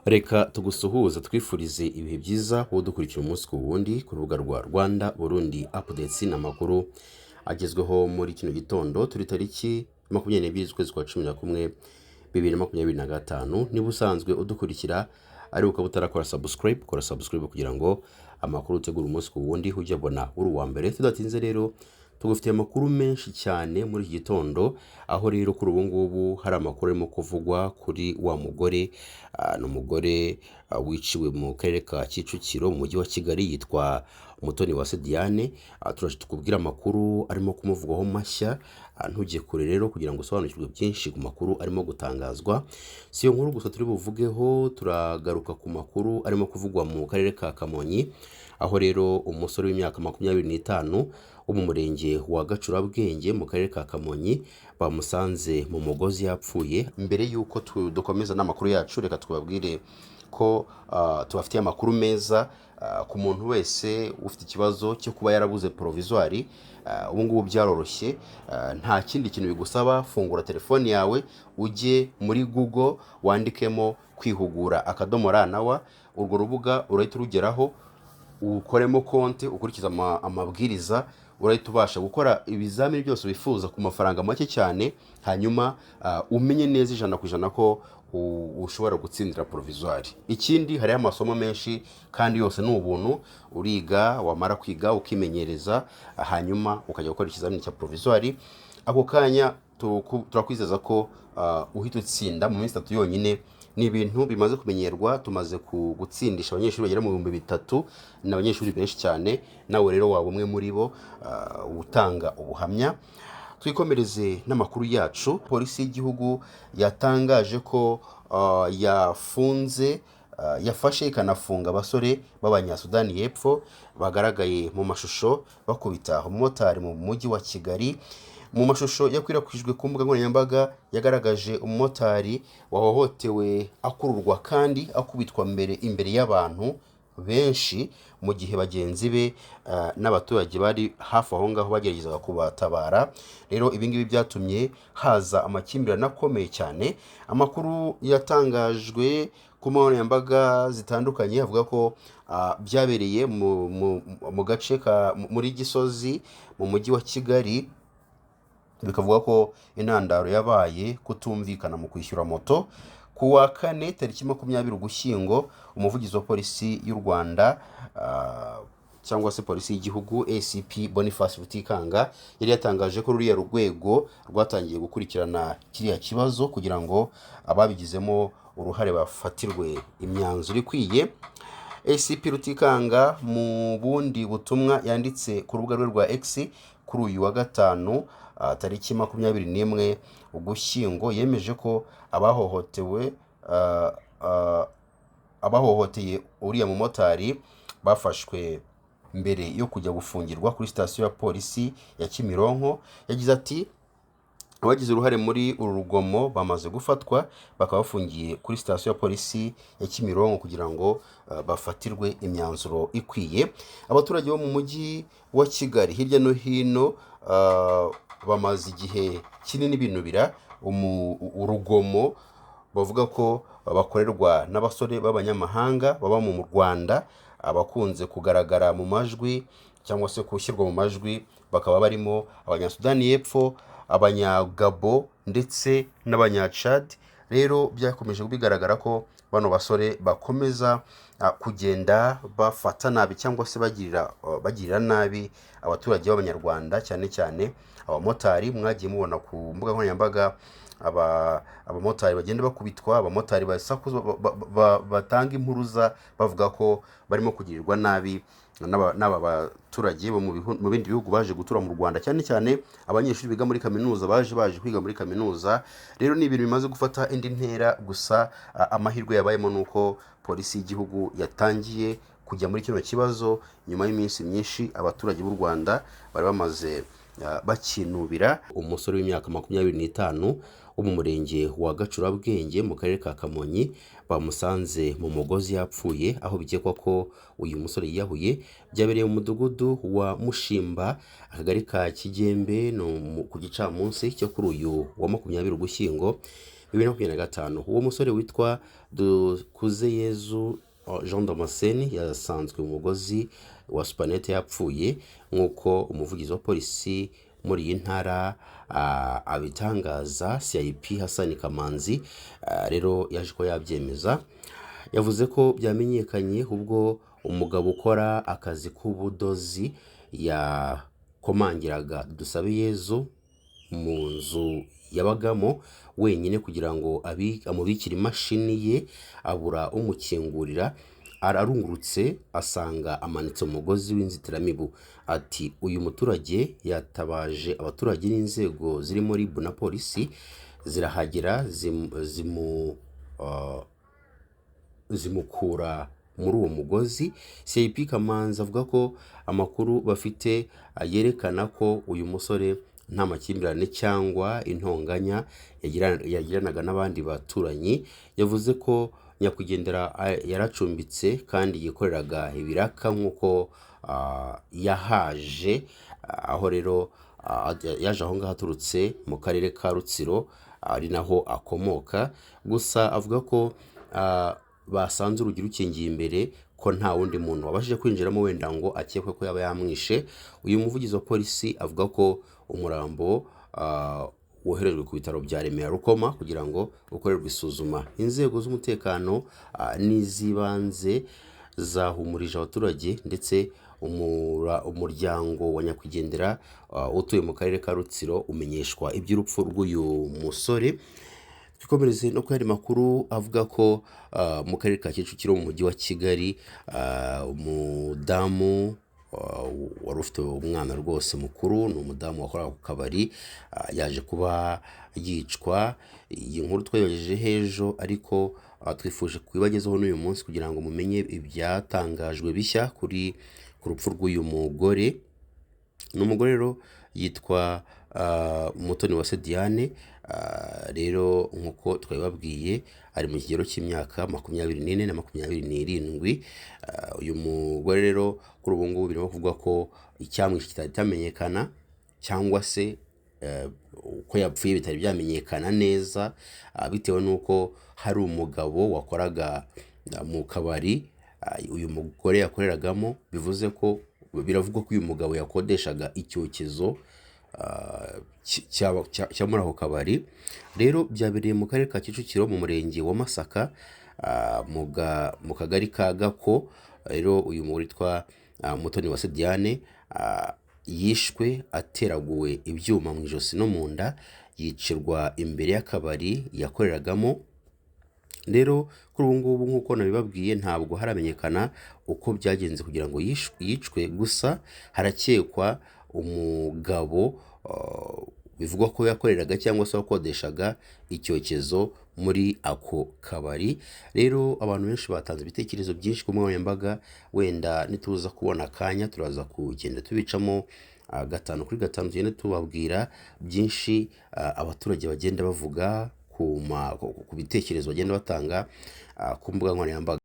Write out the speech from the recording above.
Reka tugusuhuza twifurize ibihe byiza wowe dukurikira umunsi ku wundi ku rubuga rwa Rwanda Burundi Updates n'amakuru agezweho muri kino gitondo. Turi tariki 22 z'ukwezi kwa 11 2025. Niba usanzwe udukurikira ari ukaba utarakora subscribe, kora subscribe kugira ngo amakuru utegura umunsi ku wundi ujye abona uri uwa mbere. Tudatinze rero tugufitiye amakuru menshi cyane muri iki gitondo, aho rero kuri ubu ngubu hari amakuru arimo kuvugwa kuri wa mugore n'umugore wiciwe mu karere ka Kicukiro mu mujyi wa Kigali, yitwa Umutoniwase Diane. Turaje tukubwira amakuru arimo kumuvugwaho mashya, ntujye kure rero kugira ngo usobanukirwe byinshi ku makuru arimo gutangazwa. Si yo nkuru gusa turi buvugeho, turagaruka ku makuru arimo kuvugwa mu karere ka Kamonyi, aho rero umusore w'imyaka 25 wo mu murenge wa Gacurabwenge mu karere ka Kamonyi bamusanze mu mugozi yapfuye. Mbere yuko dukomeza n'amakuru yacu, reka twabwire ko tubafitiye amakuru meza ku muntu wese ufite ikibazo cyo kuba yarabuze provisoire. Ubu ngubu byaroroshye, nta kindi kintu bigusaba. Fungura telefone yawe, ujye muri Google wandikemo kwihugura /RW. Urwo rubuga urahita urugeraho, ukoremo konti, ukurikiza amabwiriza, urahita ubasha gukora ibizamini byose wifuza ku mafaranga make cyane, hanyuma umenye neza 100% ko ushobora gutsindira provisoire. Ikindi, hariho amasomo menshi kandi yose ni ubuntu. Uriga, wamara kwiga ukimenyereza, hanyuma ukajya gukora ikizamini cya provisoire. Ako kanya turakwizeza ko uhita utsinda mu minsi 3 yonyine. Ni ibintu bimaze kumenyerwa, tumaze gutsindisha abanyeshuri bagera mu 3000, n'abanyeshuri benshi cyane. Nawe rero waba umwe muri bo utanga ubuhamya. Twikomereze n'amakuru yacu. Polisi y'igihugu yatangaje ko yafashe ikanafunga abasore b'Abanyasudani y'Epfo bagaragaye mu mashusho bakubita umumotari mu mujyi wa Kigali. Mu mashusho yakwirakwijwe ku mbuga nkoranyambaga yagaragaje umumotari wahohotewe akururwa kandi akubitwa imbere y'abantu benshi, mu gihe bagenzi be n'abaturage bari hafi aho ngaho bageragezaga kubatabara. Rero ibi ngibi byatumye haza amakimbirane akomeye cyane. Amakuru yatangajwe ku mbuga nkoranyambaga zitandukanye avuga ko byabereye mu gace muri Gisozi mu mujyi wa Kigali. Bikavuga ko intandaro yabaye kutumvikana mu kwishyura moto. Ku wa 4 tariki 20 Ugushyingo, umuvugizi wa polisi y'u Rwanda cyangwa se polisi y'igihugu ACP Boniface Rutikanga yari yatangaje ko ruriya rwego rwatangiye gukurikirana kiriya kibazo kugira ngo ababigizemo uruhare bafatirwe imyanzuro ikwiye. ACP Rutikanga mu bundi butumwa yanditse ku rubuga rwe rwa X kuri uyu wa 5 tariki 21 Ugushyingo, yemeje ko abahohoteye uriya mumotari bafashwe mbere yo kujya gufungirwa kuri sitasiyo ya polisi ya Kimironko. Yagize ati, abagize uruhare muri uru rugomo bamaze gufatwa, bakaba bafungiye kuri sitasiyo ya polisi ya Kimironko kugira ngo bafatirwe imyanzuro ikwiye. Abaturage bo mu mujyi wa Kigali hirya no hino bamaze igihe kinini binubira urugomo bavuga ko bakorerwa n'abasore b'abanyamahanga baba mu Rwanda, abakunze kugaragara mu majwi cyangwa se kushyirwa mu majwi bakaba barimo Abanyasudani y'Epfo, Abanyagabo ndetse n'Abanyachad. Rero byakomeje bigaragara ko bano basore bakomeza kugenda bafata nabi cyangwa se bagirira nabi abaturage b'Abanyarwanda, cyane cyane abamotari. Mwagiye mubona ku mbuga nkoranyambaga abamotari bagenda bakubitwa, abamotari batanga impuruza bavuga ko barimo kugirirwa nabi n'aba baturage bo mu bindi bihugu baje gutura mu Rwanda, cyane cyane abanyeshuri biga muri kaminuza baje kwiga muri kaminuza. Rero ni ibintu bimaze gufata indi ntera. Gusa amahirwe yabayemo nuko polisi y'igihugu yatangiye kujya muri kino kibazo nyuma y'iminsi myinshi abaturage b'u Rwanda bari bamaze bakinubira. Umusore w'imyaka 25 wo mu murenge wa Gacurabwenge mu karere ka Kamonyi bamusanze mu mugozi yapfuye, aho bikekwa ko uyu musore yiyahuye. Byabereye mu mudugudu wa Mushimba, akagari ka Kigembe, no ku gicamunsi cyo kuri uyu wa 20 Ugushyingo. 2025. Uwo musore witwa Dukuzeyezu Jean Damascene yasanzwe mu mugozi wa supanete yapfuye nk'uko umuvugizi wa polisi muri iyi ntara abitangaza. CIP Hassan Kamanzi rero yaje ko yabyemeza, yavuze ko byamenyekanye ubwo umugabo ukora akazi k'ubudozi yakomangiraga Dusabeyezu mu nzu yabagamo wenyine kugira ngo amubikire imashini ye, abura umukingurira, ararungurutse asanga amanitse umugozi w'inzitiramibu. Ati uyu muturage yatabaje abaturage n'inzego zirimo RIB na polisi zirahagera zimukura muri uwo mugozi. CIP Kamanzi avuga ko amakuru bafite yerekana ko uyu musore nta makimbirane cyangwa intonganya yagiranaga n'abandi baturanyi. Yavuze ko nyakwigendera yaracumbitse kandi yikoreraga ibiraka nk'uko yahaje, aho rero yaje aho ngaho aturutse mu karere ka Rutsiro ari naho akomoka. Gusa avuga ko basanze urugi rukingiye imbere, ko nta wundi muntu wabashije kwinjiramo wenda ngo akekwe ko yaba yamwishe. Uyu muvugizi wa polisi avuga ko umurambo woherejwe ku bitaro bya Remera Rukoma kugira ngo ukorerwe isuzuma. Inzego z'umutekano n'iz'ibanze zahumurije abaturage ndetse umuryango wa nyakwigendera utuye mu karere ka Rutsiro umenyeshwa iby'urupfu rw'uyu musore. Twikomereze no kuri makuru avuga ko mu karere ka Kicukiro mu mujyi wa Kigali umudamu wari ufite umwana rwose mukuru, ni umudamu wakoraga ku kabari, yaje kuba yicwa. Iyi nkuru twayogejeje hejo, ariko twifuje kubibagezaho n'uyu munsi kugira ngo mumenye ibyatangajwe bishya ku rupfu rw'uyu mugore. Ni umugore rero yitwa Umutoniwase Diane. Rero nk'uko twabibabwiye ari mu kigero cy'imyaka 24 na 27. Uyu mugore rero kuri ubu ngubu birimo kuvuga ko icyamwishe kitari cyamenyekana, cyangwa se uko yapfuye bitari byamenyekana neza, bitewe n'uko hari umugabo wakoraga mu kabari uyu mugore yakoreragamo. Bivuze ko biravugwa ko uyu mugabo yakodeshaga icyokezo cya muri ako kabari. Rero byabereye mu karere ka Kicukiro mu murenge wa Masaka mu kagari ka Gako. Rero uyu mugore witwa Umutoniwase Diane yishwe ateraguwe ibyuma mu ijosi no mu nda, yicirwa imbere y'akabari yakoreragamo. Rero kuri ubu ngubu nk'uko nabibabwiye ntabwo haramenyekana uko byagenze kugira ngo yicwe, gusa harakekwa umugabo bivugwa ko yakoreraga cyangwa se wakodeshaga icyokezo muri ako kabari. Rero abantu benshi batanze ibitekerezo byinshi ku nkoranyambaga, wenda nituza kubona akanya turaza kugenda tubicamo 5 kuri 5, tugenda tubabwira byinshi abaturage bagenda bavuga ku bitekerezo bagenda batanga ku mbuga nkoranyambaga.